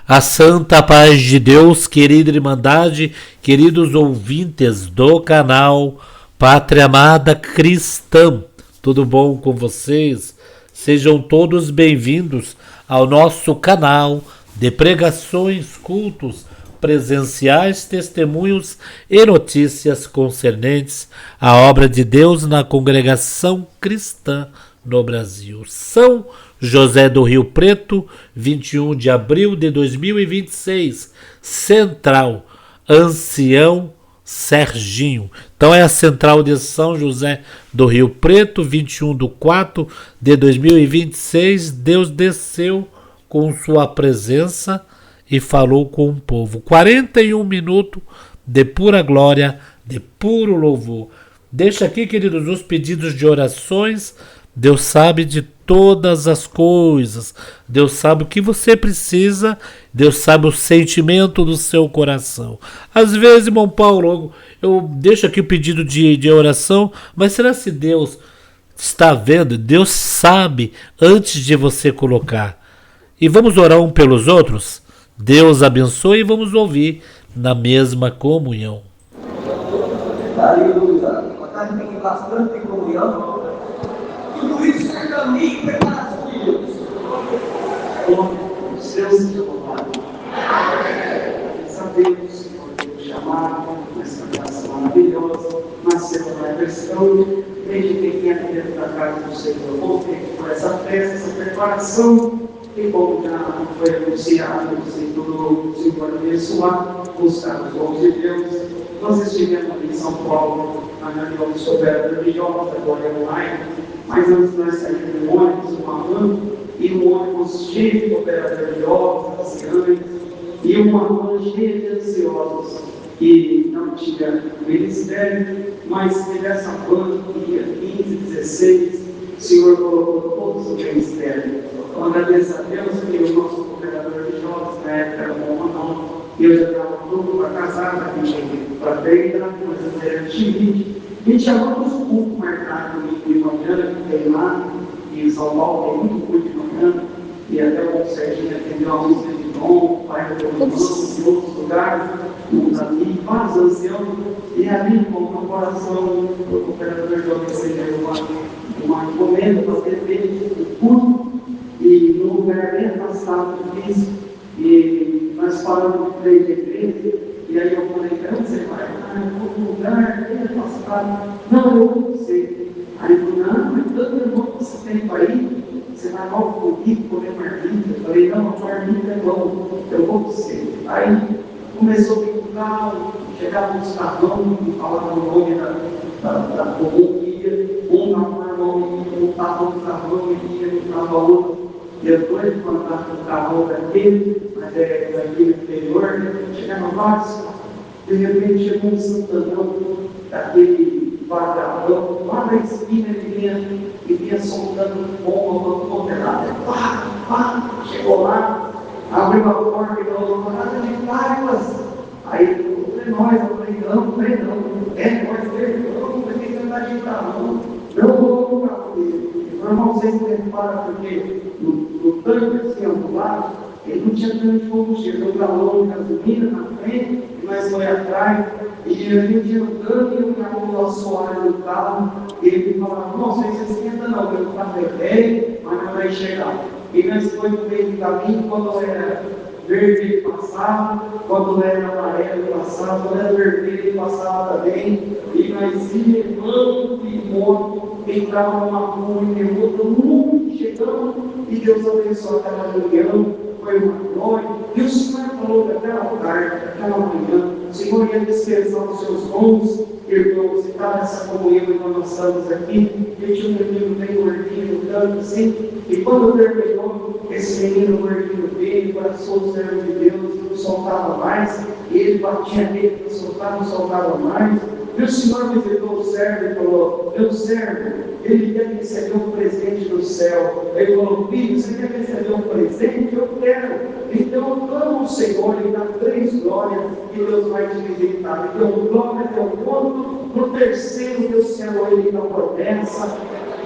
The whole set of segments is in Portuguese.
A santa paz de Deus, querida Irmandade, queridos ouvintes do canal Pátria Amada Cristã, tudo bom com vocês? Sejam todos bem-vindos ao nosso canal de pregações, cultos presenciais, testemunhos e notícias concernentes à obra de Deus na congregação cristã no Brasil. São José do Rio Preto, 21 de abril de 2026, Central, Ancião Serginho. Então é a Central de São José do Rio Preto, 21 de 4 de 2026. Deus desceu com sua presença e falou com o povo. 41 minutos de pura glória, de puro louvor. Deixa aqui, queridos, os pedidos de orações. Deus sabe de todas as coisas. Deus sabe o que você precisa. Deus sabe o sentimento do seu coração. Às vezes, irmão Paulo, eu deixo aqui o pedido de oração, mas será se Deus está vendo? Deus sabe antes de você colocar. E vamos orar um pelos outros? Deus abençoe e vamos ouvir na mesma comunhão. Aleluia. Mas tem bastante comunhão. Tudo isso é caminho para os filhos. Os seus chamados. Sabemos, Senhor, que chamado nessa graça maravilhosa, nasceu na questão, desde pequeno dentro da casa do Senhor. Voltei por essa festa, essa preparação, e como já foi anunciado, o Senhor abençoar, buscar os dons de Deus. Nós estivemos aqui em São Paulo, na reunião de Soberano Religiosa, agora online. Mas antes nós saímos de um ônibus, uma van, e um ônibus cheio de operadores religiosos, anciães, e uma van cheia de ansiosos, que não tinha ministério, mas teve essa van que ia 15, 16, o Senhor colocou todos o ministério. Eu agradeço a Deus que o nosso operador religioso, na época era bom ou não, e eu já estava tudo para casar, para treinar, mas eu era timide. E chamamos um culto marcado de manhã, que tem lá, e em São Paulo tem muito culto de manhã, e até o Serginho atendeu a música de Dom, pai do irmão, em outros lugares, uns amigos, vários anciãos, e ali, com o coração, o operador jovem recebeu uma encomenda para ter feito o culto, e num lugar bem afastado disso, e nós falamos de 3 de 13, e aí eu falei, onde você vai? Eu vou num lugar bem afastado. Não, eu vou você. Aí ele falou, não, mas tanto irmão que você tem para ir, você vai logo comigo comer marmita. Eu falei, não, a marmita é bom, eu vou você. Aí começou a vir o carro, chegava nos carrão, e falava o nome da comum que ia, um estava no nome, um estava no carrão, e ia no carro outro. Depois de mandar o carro daquele, mas é daquele interior, chegaram vários. De repente chegou um Santanão, daquele vagabundo, lá na esquina ele vinha soltando bomba para todo lado. Pá, chegou lá, abriu a porta e falou, nada de cargas. Aí eu falei, eu falei, não, é nós mesmo, eu não vou ter que andar de carro, não vou no carro dele. Irmão, vocês não reparam porque no tanque assim, do lado, ele não tinha tanto de combustível, eu galão de gasolina na frente, e nós foi atrás, e a gente andando e o carro assoalho do carro, e ele falava, não, vocês esquentam não, eu café velho, mas não vai chegar. E nós foi no meio do caminho, quando era verde ele passava, quando era amarelo ele passava, quando era vermelho ele passava também, e nós íamos levando e moto, entrava numa rua e em outra, muito chegando, e Deus abençoou aquela reunião, foi uma glória, e o Senhor falou daquela tarde, daquela manhã, o Senhor ia dispensar os seus dons, irmãos, e está nessa comunhão que nós estamos aqui, e tinha um menino bem gordinho, tanto assim, e quando terminou, esse menino gordinho dele, abraçou o servo de Deus, não soltava mais, e ele batia nele, não soltava mais, e o Senhor visitou o servo e falou, meu servo, ele quer receber um presente do céu. Ele falou, filho, você quer receber um presente? Eu quero. Então, clama ao Senhor, ele dá 3 glórias e Deus vai te visitar. Então, glória é o ponto. No terceiro do céu, ele dá promessa.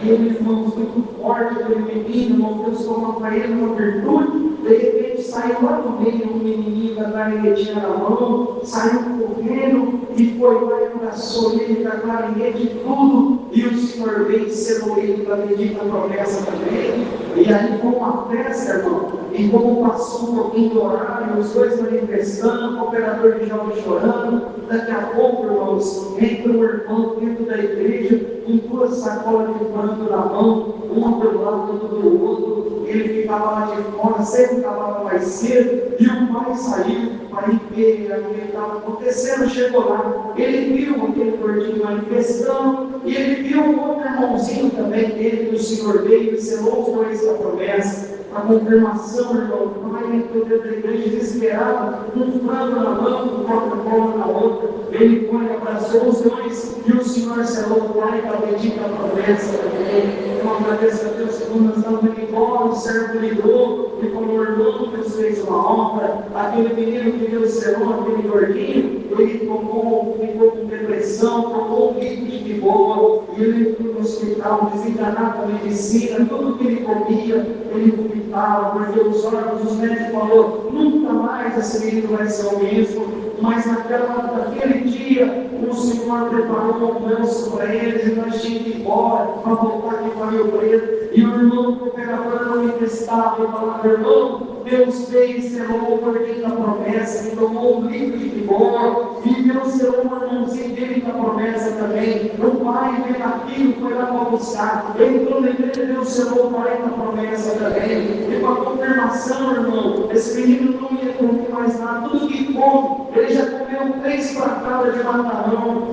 E ele, irmãos, muito forte, aquele menino, irmão, Deus coloca para ele uma virtude. De repente, saiu lá no meio, um menininho da clarinetinha na mão, saiu correndo e foi lá e abraçou ele da clarinete e tudo. E o Senhor veio sendo ele da bendita promessa também. E aí, como a festa, irmão, e como passou um pouquinho do horário, os dois manifestando, o operador de jovens chorando, daqui a pouco, irmãos, entra um irmão dentro da igreja, com duas sacolas de pano na mão, uma do lado, outra do outro. Ele ficava lá de fora, sempre estava lá mais cedo, e o pai saiu para ir ver o que estava acontecendo. Chegou lá, ele viu aquele gordinho manifestando, e ele viu um outro irmãozinho também dele, que o Senhor veio e selou os dois da promessa. A confirmação, irmão, o pai entrou dentro da igreja desesperado, um frango na mão, um Coca-Cola na outra. Ele foi e abraçou os dois, e o Senhor selou o pai da bendita promessa também. Eu agradeço a Deus que quando nós estávamos indo embora, o servo ligou e falou: irmão, Deus fez uma obra. Aquele menino que Deus selou, aquele gordinho, ele ficou com depressão, tomou um litro de fibroso, e ele foi no hospital, desenganado da medicina, tudo que ele comia, ele vomitava, porque os órgãos, os médicos falaram: nunca mais esse menino vai ser o mesmo. Mas naquele dia, o Senhor preparou um almoço para eles, e nós tínhamos que ir embora para voltar aqui para Rio Preto. E o irmão cooperador não emprestava, e falava: irmão, Deus fez, selou o gordinho da promessa, e tomou um litro de vigor, e Deus selou o irmãozinho dele da promessa também. O pai veio aquilo, foi lá para buscar, entrou na igreja, Deus selou o pai da promessa também. E com a confirmação, irmão, esse menino não ia comer mais nada, tudo que come, ele já comeu 3 pratas de macarrão,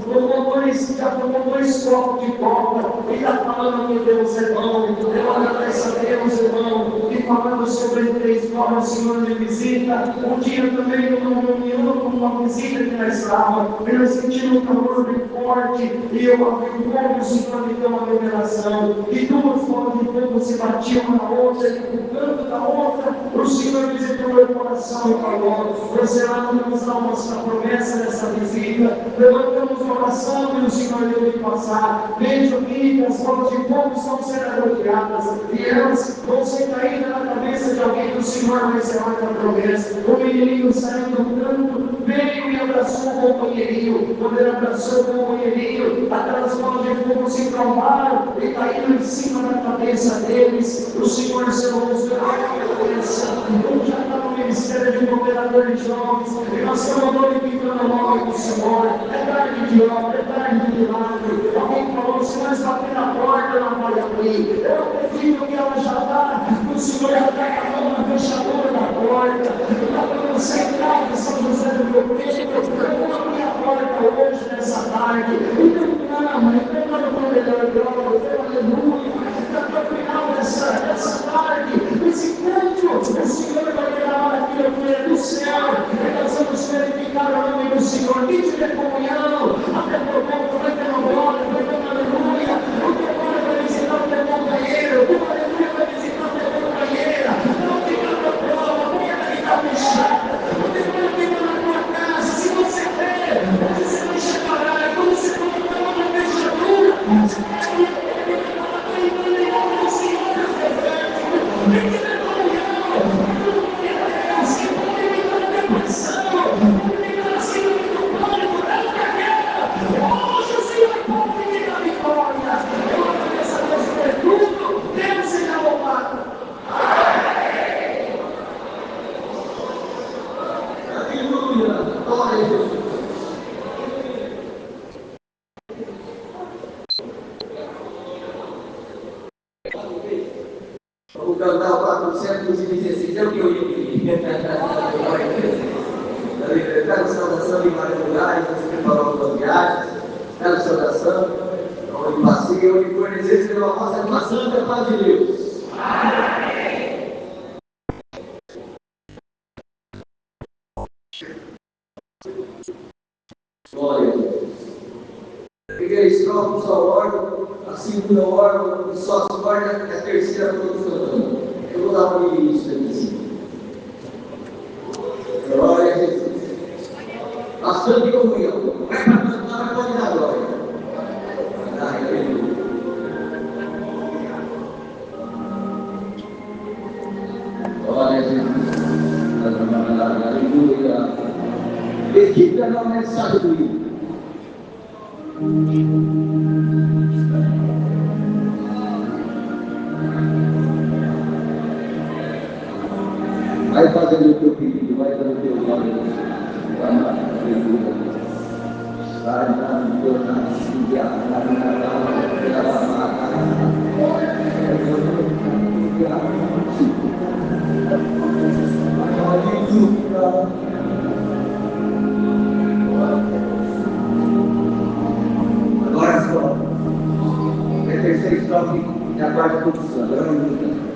já tomou 2 copos de coca, e está falando que Deus é bom. Eu agradeço a Deus, irmão, e falando sobre 3 horas, o Senhor me visita. Um dia também, numa reunião, com uma visita que nós estávamos, eu senti um calor bem forte, e eu abri o olho, o Senhor me deu uma revelação, e 2 bolas de fogo se batiam uma na outra, e no canto da outra, o Senhor visitou meu coração e falou: você lá nos almas a promessa dessa visita, levantamos oração e o Senhor deu de passar. Veja que as bolas de fogo estão sendo bloqueadas, e elas vão ser caídas na cabeça de alguém que o Senhor vai selar a promessa. O menininho saiu do canto, veio e abraçou o companheirinho. Quando ele abraçou o companheirinho, aquelas bolas de fogo se acalmaram e caíram em cima da cabeça deles. O Senhor selou os dois da promessa. Já está no ministério de cooperador de jovens, e nós estamos glorificando o nome do Senhor. É tarde de obra, é tarde de milagre. Alguém falou: se nós bater na porta, não pode abrir. Eu acredito que ela já está, o Senhor já está acabando a fechadura da porta, está dando o central de São José do Rio Preto. Eu vou abrir a porta hoje, nessa tarde, e não clama, e pegando o melhor glória, aleluia. Até o final dessa tarde, esse culto, o Senhor vai ter a maravilha do céu, e nós vamos verificar o nome do Senhor. Quem tiver comunhão, até por pouco vai ter uma glória, vai ter uma aleluia. O teu glória vai visitar o teu companheiro, o teu aleluia vai visitar o teu companheira. Não fica na prova, não fica na fechada, o teu glória fica na tua casa. Se você quer, você não chegará, e quando você colocar uma fechadura, você vai vou cantar o 416, é o que eu ia pedir. Quero saudação em vários lugares, você preparou suas viagens, quero saudação, onde passei, onde for necessário, pela vossa com a santa paz de Deus. Amém. Glória a Deus. Peguei a estrofe, só órgão, a segunda órgão, só a corda, e a terceira todos cantando. Eu vou dar um início aqui. Glória a Jesus. Bastante comunhão. Não é para cantar, pode dar glória. Aleluia. Glória a Jesus. Aleluia. Equipe permanece sabedoria. Vai fazendo o teu pedido, vai dando o teu nome. Aleluia. Vai dando o teu agora só. É a terceira estrofe e a quarta posição. Agora não.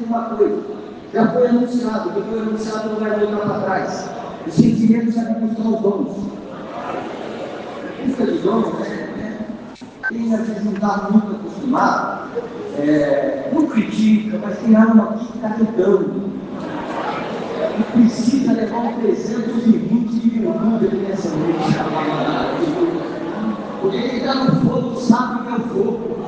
Uma coisa, já foi anunciado, que foi anunciado não vai voltar para trás. Os sentimentos já buscar os dons. Busca de dons, né? Quem às vezes não está muito acostumado, não critica, mas tem algo aqui que está tentando. E precisa levar um 320 de virtude aqui nessa noite. Porque quem está no fogo sabe que é o fogo.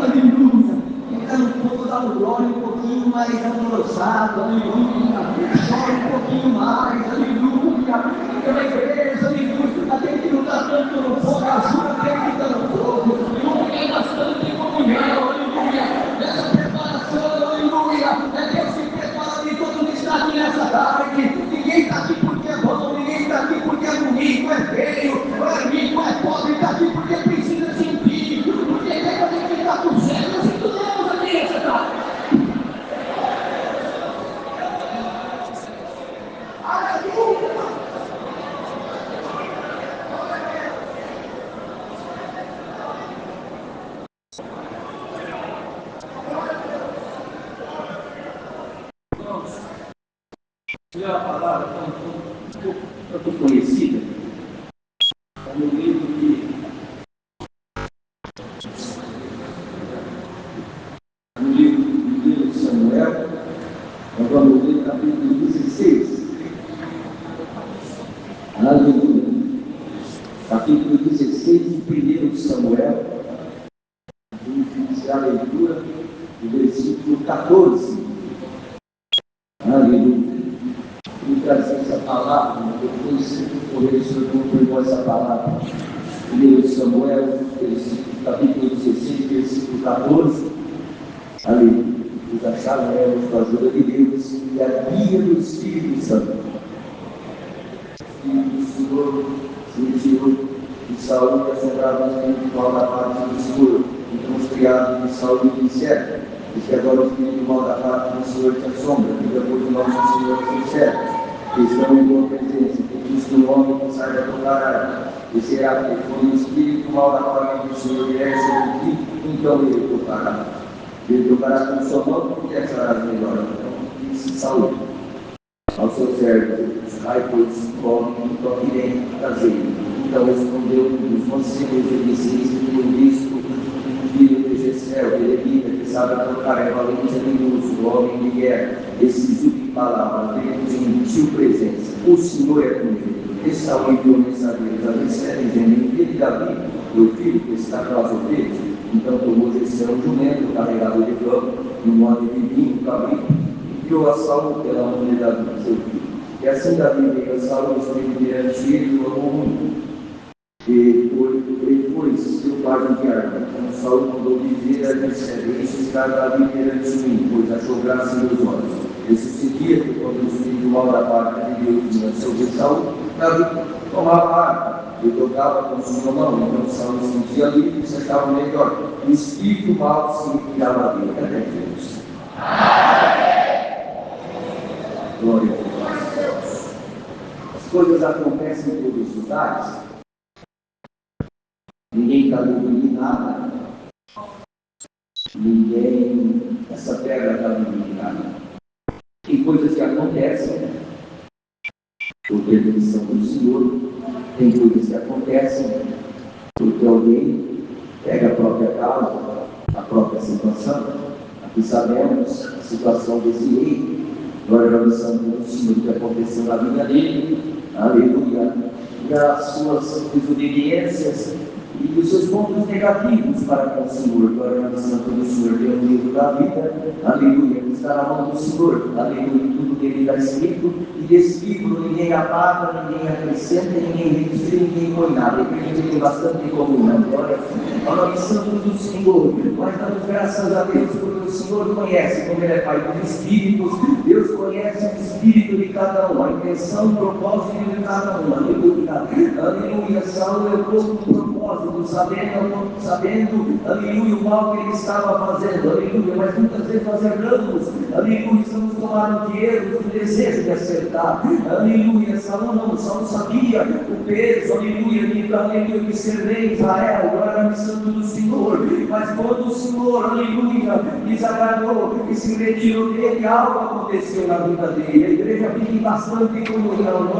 Aleluia. Então, o povo dá um glória um pouquinho mais amorosado, aleluia. Chora um pouquinho mais, aleluia. Pela igreja, aleluia. Aquele que não está tanto no fogo, ajuda aquele que está no fogo. E o que é bastante comunhão, aleluia. Essa preparação, aleluia. É Deus se prepara em todo destaque nessa tarde. Ninguém está aqui porque é bom, ninguém está aqui porque é bonito, é feio, é rico, é pobre, está aqui porque precisa sentir. Porque quer que a gente está com céu. E a palavra tanto conhecida, é no livro de Samuel, nós vamos ler capítulo 16. Aleluia. Capítulo 16 de 1 Samuel, a leitura do versículo 14. Aleluia. E trazer essa palavra, depois correr sobre o irmão essa palavra. 1 Samuel, capítulo 16, versículo 14. Aleluia. Os acharam com a ajuda de Deus e a guia do Espírito Santo. E o Senhor se retirou de Saul e assombrava o espiritual da parte do Senhor. Então os criados de Saul lhe disseram: "Diz que agora o espírito mal da parte do Senhor te assombra, e depois do nosso Senhor sincero, que estão em tua presença, que diz que um homem que saiba tocar harpa, e será que quando o espírito mal da parte do Senhor vier sobre ti, então ele tocará. Ele tocará com sua mão e acharás melhor." Então disse Saul ao seu servo: "Ai, pois, come e toque bem caseiro." Então respondeu os conselheiros e disse: "Eis que tenho visto o filho de Jessé, o Belemita, que sabe tocar, é valente e habilidoso, o homem de guerra, decisivo de palavras, em gentil presença. O Senhor é comigo." E Saul enviou mensageiros a Jessé, dizendo: "Envie Davi, meu filho, que está com as ovelhas." Então tomou Jessé um jumento carregado de campo, e um monte de vinho, cabrito, e enviou a Saul pela mão de Davi, seu filho. E assim Davi veio a Saul, esteve diante dele, e amou muito. E foi seu pai de arma. Então Saul mandou dizer a Jessé: "Deixe estar Davi perante mim, pois achou graça em meus olhos." E sucedia que quando o espírito mal da parte de Deus vinha sobre Saul, Davi tomava a arma e tocava com sua mão. Então Saul sentia livre e se achava melhor. O espírito mal se retirava dele. Até Deus. Glória a Deus. As coisas acontecem em todos os lugares. Ninguém está livre de nada. Essa terra está livre de nada. Tem coisas que acontecem por permissão do Senhor. Tem coisas que acontecem porque alguém pega a própria causa, a própria situação. Aqui sabemos a situação desse rei. Glória ao Santo do Senhor, que aconteceu na vida dele. Aleluia. E as suas desobediências e os seus pontos negativos para com o Senhor. Glória ao Santo do Senhor. Tem um livro da vida, aleluia, que está na mão do Senhor, aleluia, tudo que ele está escrito, e desse livro ninguém apaga, ninguém acrescenta, ninguém retira, ninguém põe nada. Eu acredito que tem bastante comunhão. Glória ao nome santo do Senhor. Nós damos graças a Deus porque o Senhor conhece, como ele é Pai dos Espíritos. Deus conhece o espírito de cada um, a intenção, o propósito de cada um. Aleluia. Aleluia. Saul é o povo do propósito, sabendo, aleluia, o mal que ele estava fazendo, aleluia, mas muitas vezes nós erramos, aleluia, estamos tomando dinheiro com desejo de acertar, aleluia. Saul sabia o peso, aleluia, de ser rei Israel, glória ao Santo do Senhor, mas quando o Senhor, aleluia, desagradou e se retirou dele, algo aconteceu na vida dele. A igreja vive bastante comunhão,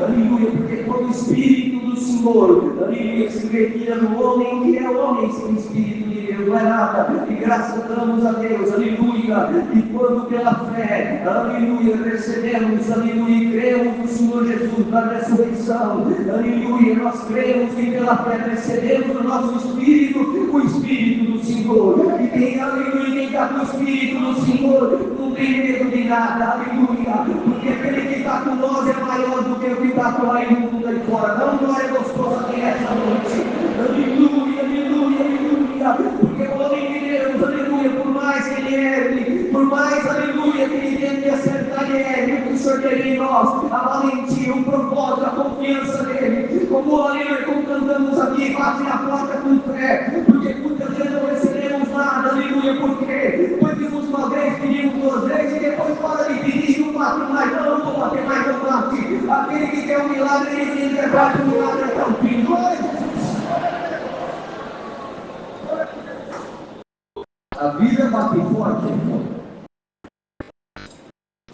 aleluia, porque quando o Espírito do Senhor, aleluia, se retira no homem, que é homem sem Espírito de Deus, não é nada, e graças damos a Deus, aleluia, e quando pela fé, aleluia, recebemos, aleluia, e cremos no Senhor Jesus, na ressurreição, aleluia, nós cremos e pela fé recebemos o nosso Espírito, o Espírito do Senhor, e quem, aleluia, quem está com o Espírito do Senhor, não tem medo de nada, aleluia, porque aquele que está com nós é maior do que o que está por aí no mundo aí fora. Não, glória gostosa tem essa noite, aleluia, aleluia, aleluia, porque o homem de Deus, aleluia, por mais que ele erre, por mais, aleluia, que ele tente acertar e erre, que o Senhor tem em nós a valentia, o propósito, a confiança dele, como, aleluia, como cantamos aqui, bate na porta com fé, porque muitas vezes não recebemos nada, aleluia, por quê? Pedimos uma vez, pedimos duas vezes, e depois para de pedir, não bate mais, não vou bater mais, não bate. Aquele que quer um milagre, ele tem que levar o milagre até o fim. A vida bate forte, irmão.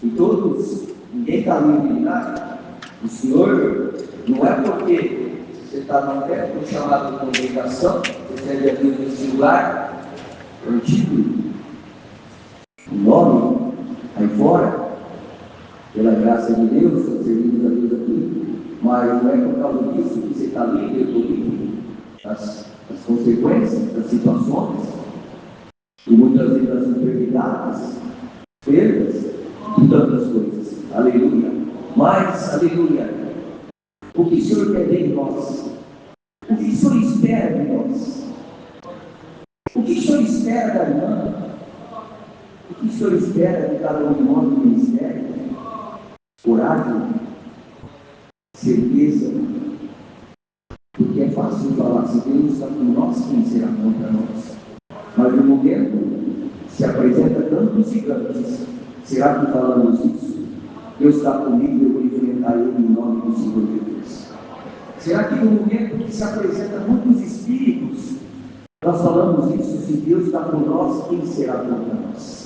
E todos Ninguém está livre de nada. O Senhor, não é porque você está num tempo chamado de congregação, você serve a Deus nesse lugar, antigo, o nome, aí fora, pela graça de Deus, estão servindo a Deus aqui, mas não é por causa disso que você está livre, eu estou livre das consequências, das situações, e muitas vezes das enfermidades, perdas, e tantas coisas. Aleluia. Mas, aleluia, o que o Senhor quer ver em nós? O que o Senhor espera de nós? O que o Senhor espera da irmã? O que o Senhor espera de cada um de nós no ministério? Coragem, certeza, porque é fácil falar, se Deus está com nós, quem será contra nós? Mas no momento se apresenta tantos gigantes, será que falamos isso? Deus está comigo, eu vou enfrentar ele em nome do Senhor Jesus. Será que no momento que se apresenta muitos espíritos, nós falamos isso? Se Deus está por nós, quem será contra nós?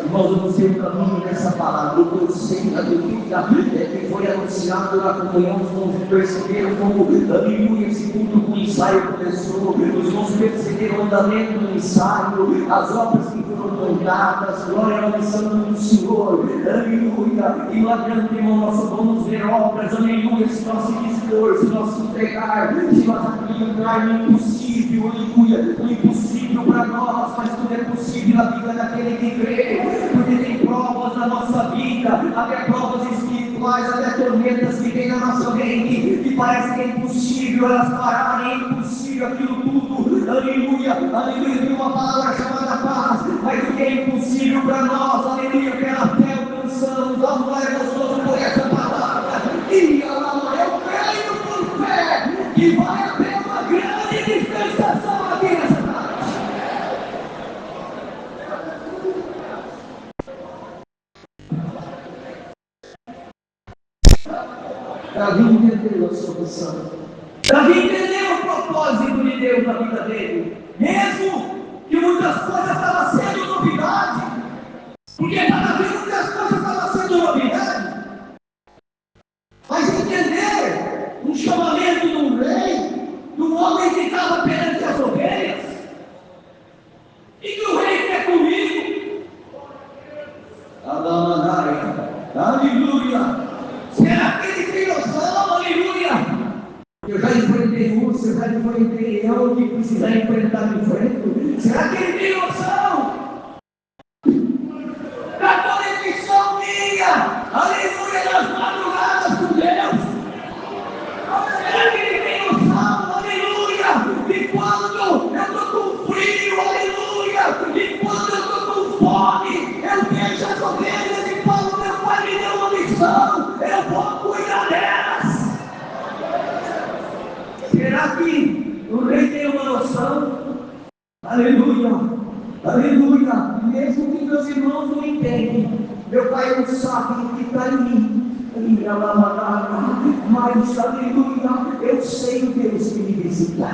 Irmãos, eu não sei o caminho dessa palavra, o que eu sei, aleluia, que foi anunciado na comunhão, os irmãos perceberam como, aleluia, esse culto com o ensaio começou, os irmãos perceberam o andamento do ensaio, as obras que foram contadas, glória à missão do Senhor, aleluia, e lá adiante, irmão, nós vamos ver obras, aleluia, se nós se dispor, se nós se entregar, se nós acreditar no impossível, aleluia, o impossível para nós, mas tudo é possível na vida daquele que crê. Porque tem provas na nossa vida, até provas espirituais, até tormentas que vêm na nossa mente, que parece que é impossível elas pararem, é impossível aquilo tudo, aleluia, aleluia, tem uma palavra chamada paz, mas o que é impossível para nós, aleluia, pela fé alcançamos, vamos lá, é gostoso por essa palavra, e eu creio por fé, que vai haver uma grande dispensação aqui nessa tarde. Davi entendeu a sua missão. Davi entendeu o propósito de Deus na vida dele. Mesmo que muitas coisas estavam sendo novidade. Porque para Davi muitas coisas estavam sendo novidade. Mas entender um chamamento de um rei, de um homem que estava perante as ovelhas, e que o rei quer comigo. Aleluia. Será que ele tem noção? Aleluia! Eu já enfrentei urso, eu já enfrentei leão, que precisar enfrentar no frente. Será que ele tem noção? Da conexão minha, aleluia, das madrugadas com Deus. Será que ele tem noção? Aleluia! E quando eu estou com frio, aleluia! E quando eu estou com fome, eu vejo as ovelhas e falo, meu pai me deu uma missão. Eu vou cuidar delas. Será que o rei tem uma noção? Aleluia, aleluia. Mesmo que meus irmãos não entendem, meu pai não sabe o que está em mim. Mas, aleluia, eu sei o Deus que me visita.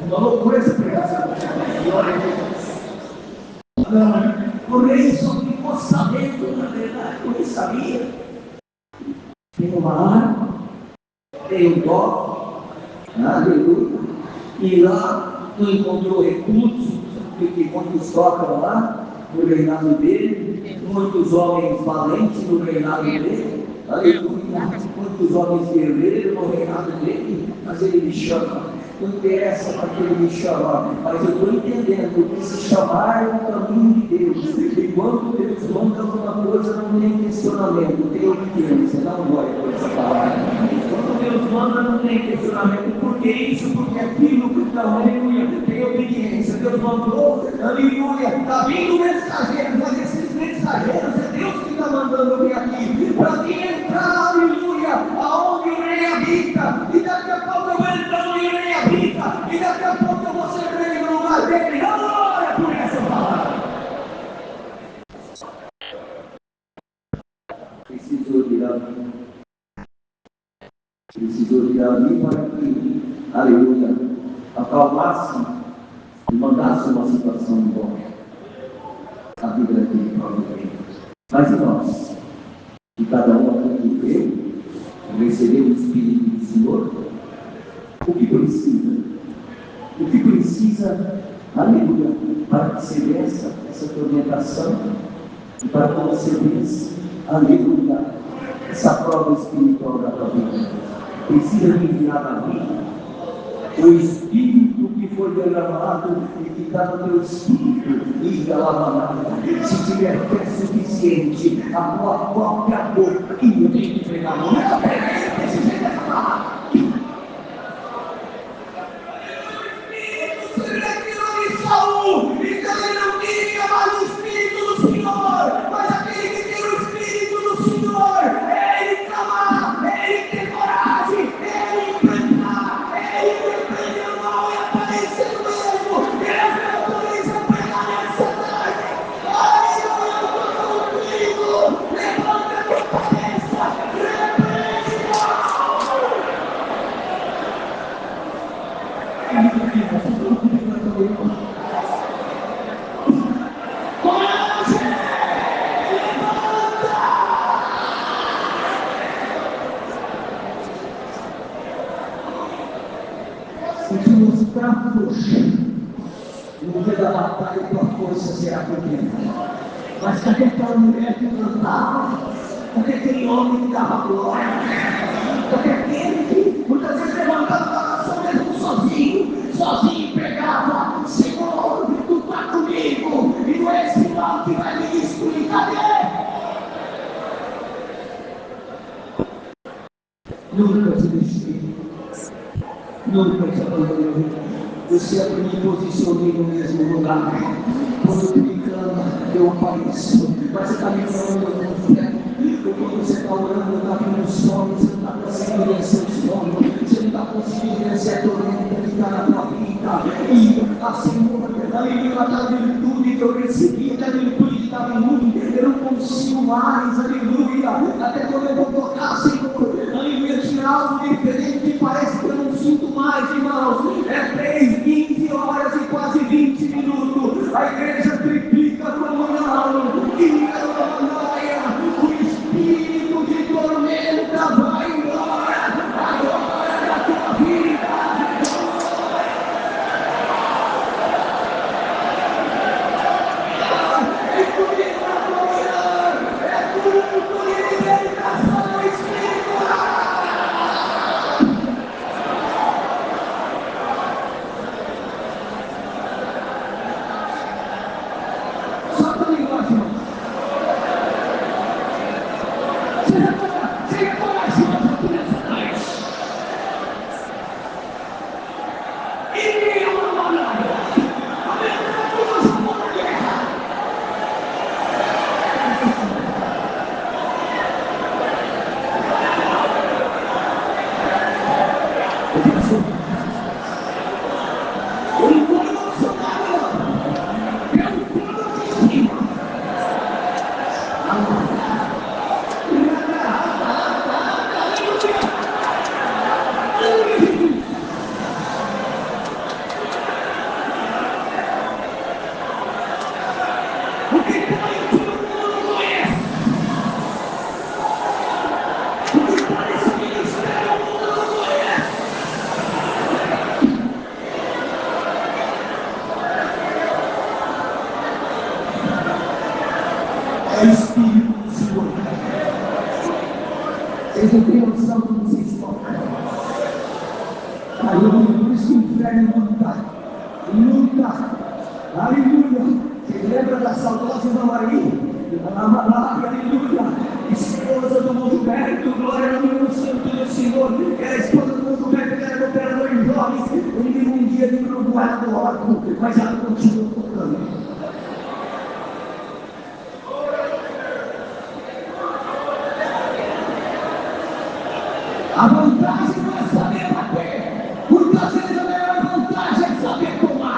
Uma loucura essa pregação. Glória a Deus. O rei só ficou sabendo, na verdade, o que sabia. Tem uma arma, tem um dó, aleluia. E lá não encontrou recursos, porque muitos tocam lá no reinado dele, muitos homens valentes no reinado dele, aleluia. Muitos homens guerreiros no reinado dele, mas ele me chama. Não interessa para que ele me chamar, mas eu estou entendendo que se chamar é o caminho de Deus. E quando Deus manda alguma coisa, não tem questionamento, tem obediência. Não glória por essa palavra. Quando Deus manda, não tem questionamento. Por que isso? Porque aquilo, não, aleluia, tem obediência. Deus mandou, aleluia, está vindo mensageiros, mas esses mensageiros é Deus que está mandando vir aqui, para vir entrar, aleluia, aonde o rei habita. E daqui a pouco eu vou entrar onde o rei habita. E daqui a pouco eu vou ser rei no lugar dele. Glória por essa palavra. Precisou de Davi. Precisou de Davi para que, aleluia, acalmasse e mandasse uma situação embora. A vida daquele próprio Mas e nós? E cada um aqui que receber o Espírito do Senhor, o que precisa? O que precisa, aleluia, para que se vença essa tormentação e para que você vença, aleluia, essa prova espiritual da tua vida? Precisa enviar na vida o Espírito que foi derramado e que está no teu espírito, liga lá, se tiver fé suficiente, a tua própria boca, e eu tenho que pregar, não é? Desse jeito é falar. Você retirou de Saul, então ele não tinha mais o Espírito do Senhor, mas aquele que tem o Espírito do Senhor, ele clama, ele tem coragem, ele enfrentar, ele repreende o mal e aparece no mesmo, ele me autoriza a pregar nessa tarde. Aleluia, eu estou contigo, levanta a tua cabeça, repreende o mal. Os fracos, no dia da batalha, tua força será pequena. Mas cadê aquela mulher que cantava? Cadê aquele homem que dava glória? Cadê aquele que muitas vezes levantava a oração mesmo sozinho pregava: Senhor, tu está comigo, e não é esse mal que vai me destruir. Cadê? Nunca te deixei. Nunca te abandonei. Eu sempre me posicionei no mesmo lugar. Quando tu me clama, eu apareço. Mas você está me clamando com fé. Quando você está orando, está vindo sono, você não está conseguindo vencer o sono, você não está conseguindo vencer a tormenta que está na tua vida. E a Senhor, aleluia, aquela virtude que eu recebi, aquela virtude que estava em mim, eu não consigo mais, aleluia. Até quando eu vou tocar, Senhor, aleluia, tinha algo diferente que parece que eu não sinto mais, irmãos. É 3, 15 horas e quase 20 minutos. A igreja triplica com a mão, e o espírito de tormenta vai embora agora da tua vida. É comigo na tua manhã, é culto de libertação espiritual. Solta a linguagem. Seja corajoso aqui nessa noite. E uma manada. Aumenta a tua mão na guerra. Eu não vou emocionar, não. Eu vou aqui em cima. O que põe todo mundo conhece. O que põe esse ministério o mundo não conhece. É o Espírito do Senhor. Vocês não têm noção como vocês estão. Aleluia, por isso que o inferno nunca, aleluia. Você lembra da saudosa Ana Maria? Aleluia, esposa do Monte Humberto, glória ao nome santo do Senhor. Era a esposa do Monte Humberto, que era operador em jovens. O inimigo um dia livrou do ar do órgão, mas ela continuou tocando. A vantagem não é saber bater, muitas vezes a melhor vantagem é saber tomar.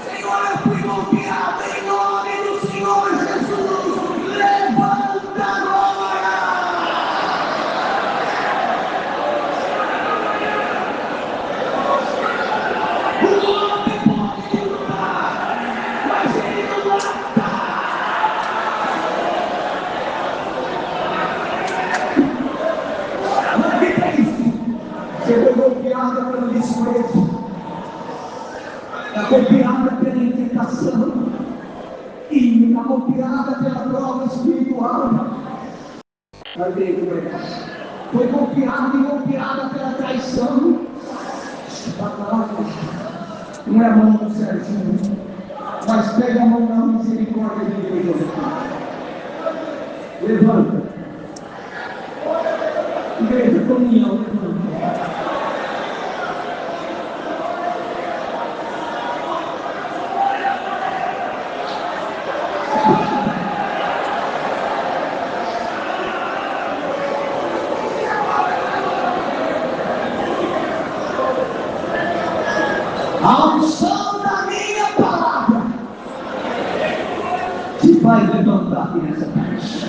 Senhor, eu fui golpeado em nome do Senhor Jesus. Levanta agora. O homem pode lutar, mas ele não Você foi golpeada pelo desprezo, está golpeada pela inquietação, e está golpeada pela prova espiritual. Foi golpeada e golpeada pela traição. Não é a mão do Serginho, mas pega a mão da misericórdia de Deus. Levanta. Igreja, comunhão, levanta. A unção da minha palavra te vai levantar aqui nessa tarde.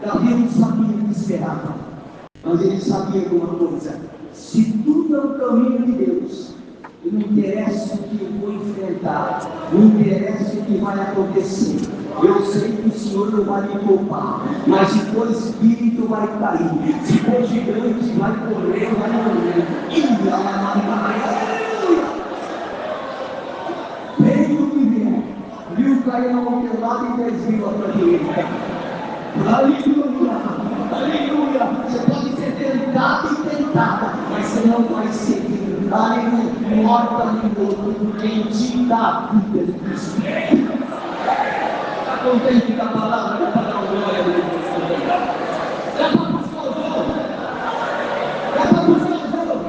Davi não sabia o que esperava, mas ele sabia alguma coisa: se tudo é o caminho de Deus, e não interessa o que eu vou enfrentar, não interessa o que vai acontecer, eu sei que o Senhor não vai me poupar, mas se for espírito vai cair, se for gigante vai correr, vai morrer. Veio o que vier, viu cair ao teu lado e desviou a tua direita. Aleluia, aleluia. Você pode ser tentado e tentada, mas você não vai ser, aleluia, morta nem morto, porque em ti dá vida de Cristo. Está contente com a palavra? Dá para dar uma glória a Deus. Dá para buscar o jogo. Dá para buscar o jogo.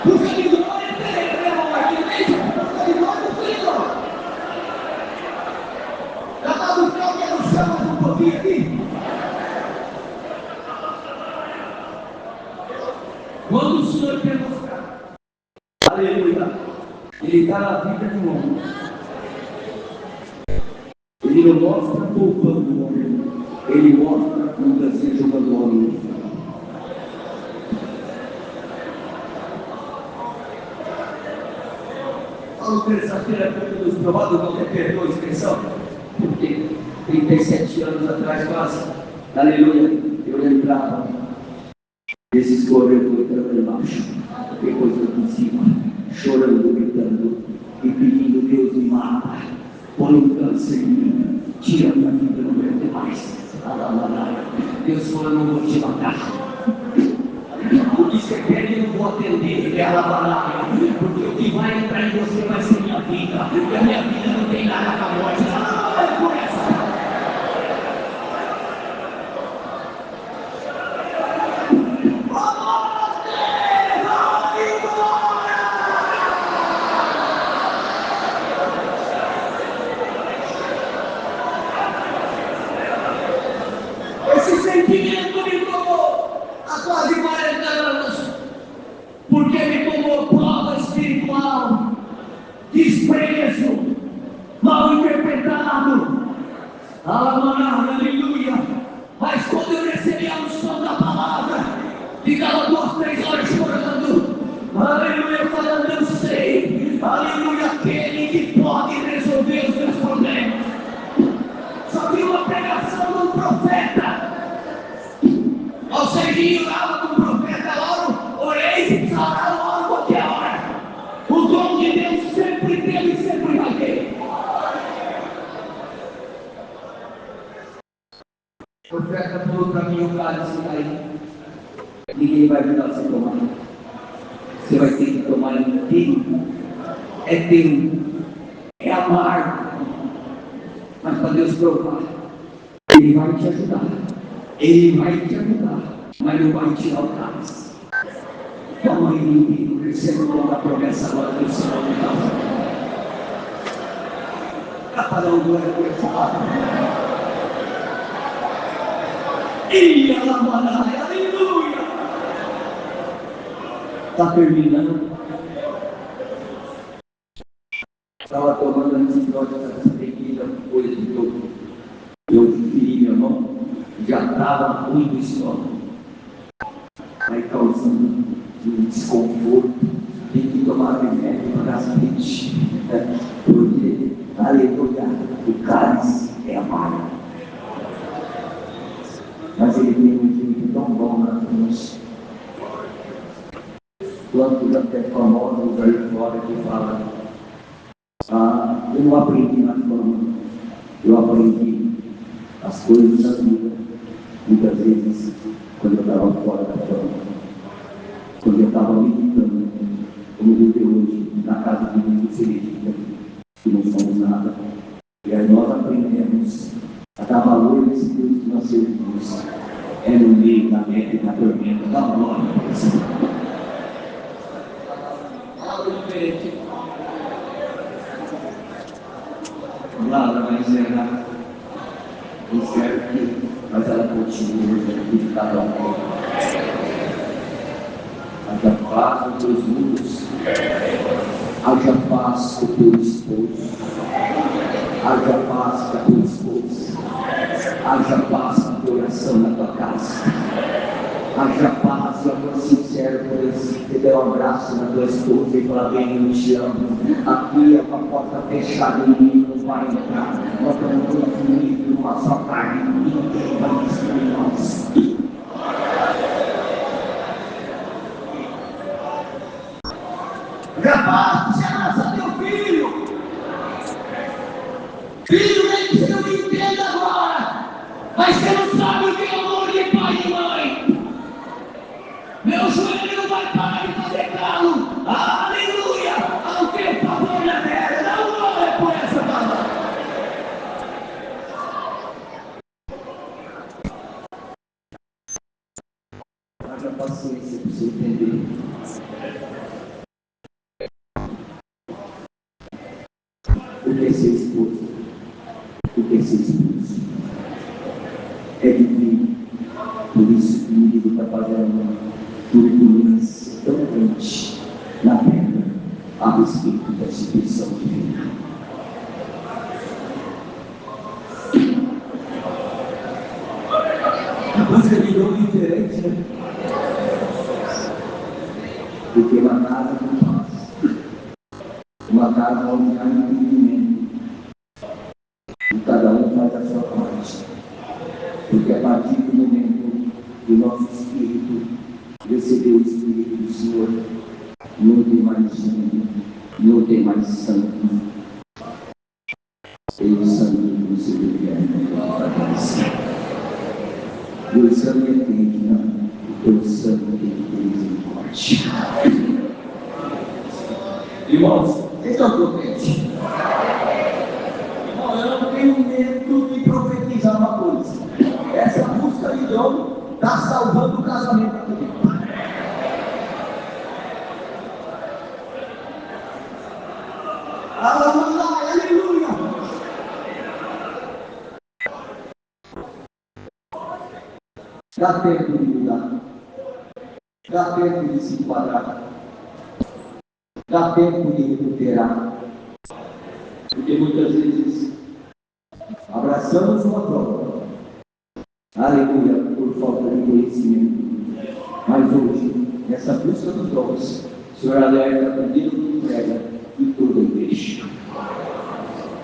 Busca de glória, meu aqui dentro. Busca de glória, Senhor. Dá para buscar o que eu chamo um pouquinho aqui. Quando o Senhor quer mostrar, aleluia, Ele está na vida de um homem. Ele não mostra poupando o homem, Ele mostra como você jogando o homem. Paulo, terça-feira, nos provados, não te perdoa a expressão, porque 37 anos atrás, quase, aleluia, eu lembrava desses corredores lá embaixo, depois eu em cima, chorando, gritando e pedindo: Deus me mata, põe um câncer em mim, tira a minha vida, não aguento mais. Deus falou: não vou te matar. O que você pede eu não vou atender, porque o que vai entrar em você vai ser minha vida, e a minha vida não tem nada com a morte. Não, é por essa. Esse sentimento me tomou há quase 40 anos, porque me tomou prova espiritual, desprezo, mal interpretado, aleluia. Mas quando eu recebi a unção da palavra, ficava 2, 3 horas chorando, aleluia, falando: eu sei, aleluia, aquele que pode resolver os meus problemas. Só vi uma pregação de um profeta. Ao Serginho orava com o profeta, orei, ora qualquer hora. O dom de Deus sempre teve e sempre vai ter. O profeta falou para mim: o cálice aí, ninguém vai ajudar você a tomar. Você vai ter que tomar inteiro. É teu, é amargo. Mas para Deus provar, Ele vai te ajudar. Ele vai te ajudar, mas não vai tirar o cálice. Toma aí, menino, recebe o dom da promessa agora do Senhor de casa. Dá para dar um glória por essa palavra. E aleluia. Está terminando. Estava tomando antibiótico essa tequila, coisa de todo. Eu feri meu irmão, já estava ruim do estômago. Aí causando um desconforto, tem que tomar remédio. triste, porque, aleluia, o cálice é amargo. Mas ele tem um jeito tão bom na cruz. Quantos até famosos aí fora que falam, eu não aprendi na fama, eu aprendi as coisas da vida, muitas vezes, quando eu estava fora da fama, quando eu estava meditando, como eu digo hoje, na casa de muitos Serigita, que não somos nada, e aí nós aprendemos a dar valor nesse Deus que nós servimos, é no meio da neve e da tormenta, da glória, algo diferente. Lá vai encerrar o certo, mas ela continua de cada um. Haja paz com teus muros, haja paz com teu esposo, haja paz com a tua esposa, haja paz com a tua oração na tua casa, haja paz e amor sincero por esse que deu um abraço na tua esposa e falar bem, eu te amo. Aqui é uma porta fechada e ninguém não vai entrar. Nós estamos todos unidos numa só carne, ninguém vai destruir nós. Rapaz, você abraça teu filho. Filho, nem que você não me entenda agora, mas você não sabe o que é amor de pai e mãe. Meu joelho não vai parar de fazer calo. Aleluia! Ao teu favor na terra. Dá glória por essa palavra. Haja paciência para você entender. O que é ser esposo? O que é ser esposo? É viver. Por isso que o livro está fazendo turbulência tão grande na terra a respeito da instituição divina. A música de novo diferente, né? Porque uma casa não passa. Uma casa onde há entendimento. E cada um faz a sua parte. Porque a partir do momento que o nosso espírito recebeu o Espírito do Senhor, não tem mais sangue, não tem mais sangue. Tem o sangue que você deveria agradecer. E o sangue é quente, não? Porque o sangue tem que ter misericórdia. Irmãos, vocês estão contentes? Irmão, eu não tenho medo de profetizar uma coisa. Essa música de Dom está salvando o casamento aqui. Aleluia! Dá tempo de mudar. Dá tempo de se enquadrar. Dá tempo de recuperar. Porque muitas vezes abraçamos uma prova. Aleluia, por falta de conhecimento. Mas hoje, nessa busca dos dons, o Senhor alerta pedido de entrega de toda a igreja.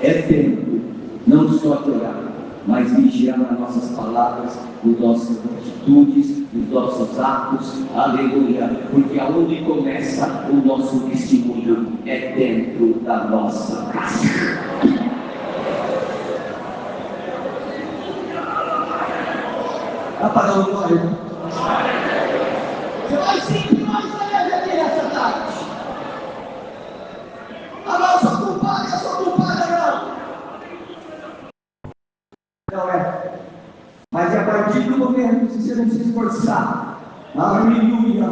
É tempo, não só de orar, mas vigiar nas nossas palavras, nas nossas atitudes, nos nossos atos. Aleluia, porque aonde começa o nosso testemunho é dentro da nossa casa. Está pagando o glória? Você vai sempre mais leve aqui nessa tarde. Ah, não, sou culpada, eu sou culpada, não. Não é. Mas é a partir do momento que você não se esforçar, aleluia,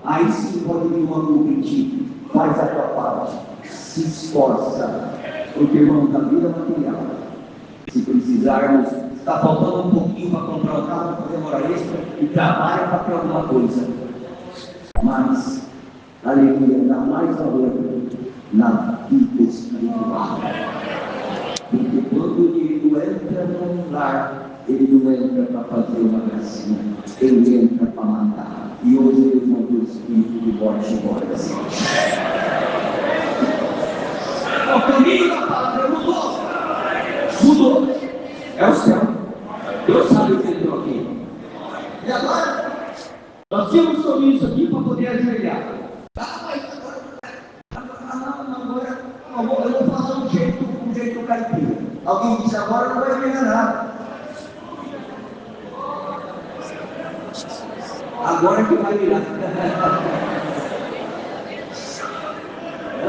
aí sim pode vir uma culpa em ti. Faz a tua parte, se esforça, porque, irmão, da vida material, se precisarmos, está faltando um pouquinho para comprar um carro, para fazer hora extra e trabalha para ter alguma coisa. Mas, aleluia, dá mais valor na vida espiritual. Porque quando ele não entra num lar, ele não entra para fazer uma gracinha, ele entra para matar. E hoje ele mandou o espírito de morte embora. caminho da palavra mudou. Mudou. É o céu. Deus sabe o que ele entrou aqui. E agora, nós tínhamos sobre isso aqui para poder ajoelhar. Agora eu vou falar um jeito caipira. Alguém disse agora não vai me enganar. Agora que vai virar.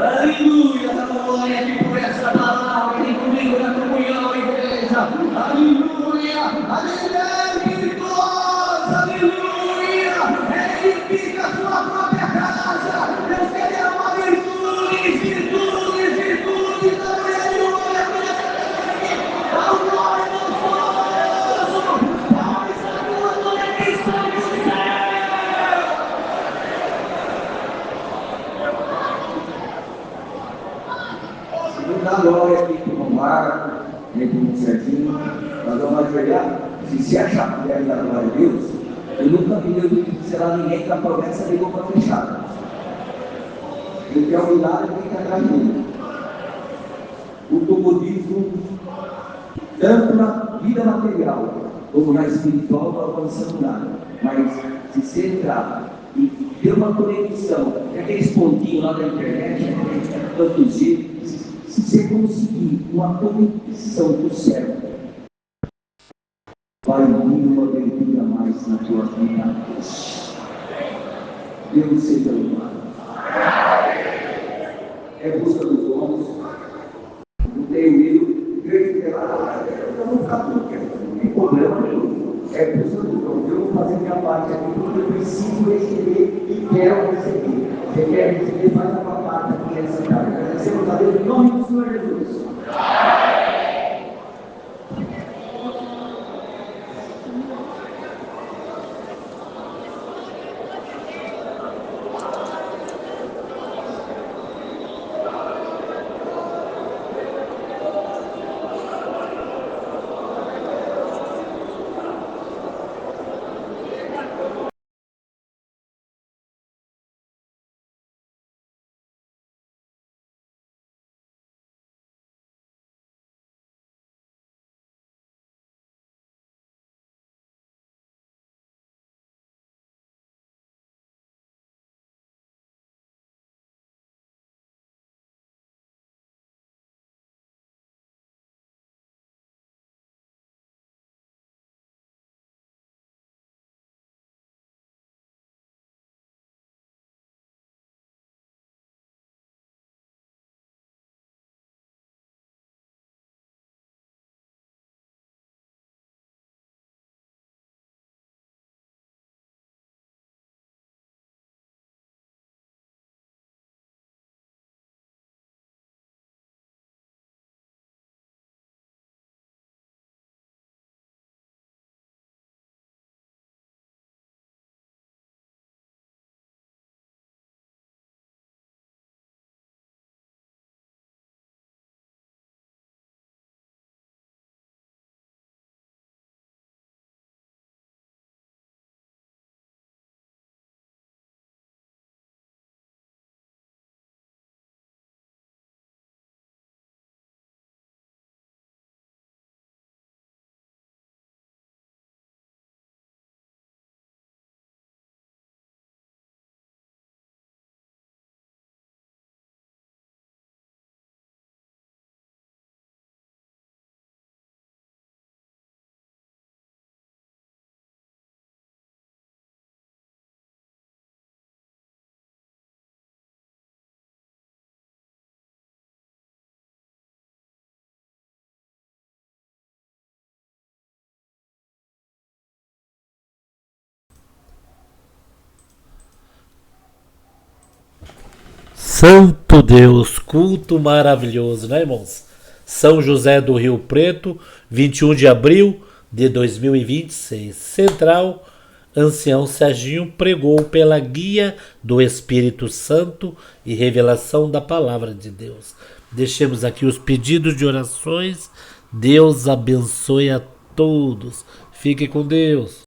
Aleluia, glória aqui por essa palavra, vem comigo na comunhão, igreja. Aleluia, aleluia, virtuosa, aleluia. Edifica a sua própria casa. Deus quer uma virtude, aleluia. Ao glória do povo, pois a tua glória está no céu. Vamos dar glória aqui para o Marco, tudo certinho. Nós vamos ajoelhar. Se achar que deve dar glória a Deus, eu nunca vi Deus dizer ninguém que a promessa de boca fechada. Ele quer um milagre que está atrás dele. O comodismo, tanto na vida material como na espiritual, não alcançamos nada. Mas se você entrar e ter uma conexão, aqueles pontinhos lá da internet, tantos dias, se você conseguir uma conexão com o céu, vai vir uma abertura a mais na tua vida. Deus seja louvado. É busca dos homens. Não tenho medo. Eu vou ficar tudo quieto. Não tem problema nenhum. É busca dos homens. Eu vou fazer minha parte aqui porque eu preciso receber e quero receber. Você quer receber, faz a tua parte aqui nessa tarde. Agradecemos a Deus em nome do Senhor Jesus. Santo Deus, culto maravilhoso, né, irmãos? São José do Rio Preto, 21 de abril de 2026. Central, Ancião Serginho pregou pela guia do Espírito Santo e revelação da Palavra de Deus. Deixemos aqui os pedidos de orações. Deus abençoe a todos. Fique com Deus.